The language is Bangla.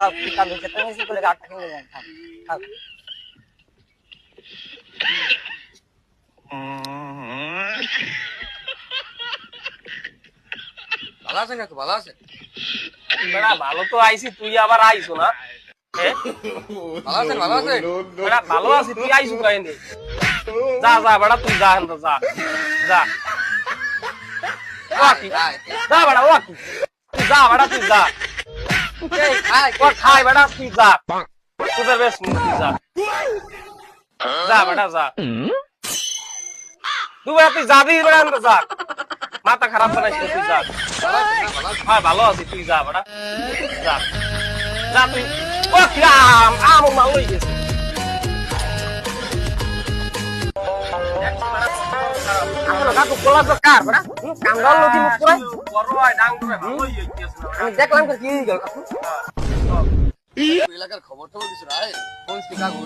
কাম হচ্ছে তুমি এসে করে গাড়টা কিনে দেন খাও ভালো আছেন কাকু ভালো আছেন বেড়া ভালো তো আইছি তুই আবার আইছো না ভালো আছেন ভালো আছেন বেড়া ভালো আছি তুই আইছো কাহিনী যা যা বেড়া তুই যা হেন যা যা ওয়াকি যা বেড়া ওয়াকি তুই যা বেড়া তুই যা এই খাই বেড়া তুই যা তোদের বেশ তুই যা যা বেড়া যা তুই বেড়া তুই যাবি বেড়া যা মাথা খারাপ বানাইস তুই যা হ্যাঁ ভালো আছি তুই যা বেড়া যা যা তুই ও কিরাম আম মা হয়ে গেছে আসলে কাকু পোলা তো কার বড়া কামড়াল লোকি মুখ করে বড় হয় ডাং করে ভালোই হইছে আমি দেখলাম কি হয়ে গেল কাকু এলাকার খবর টবর কিছু নাই কোন কাকু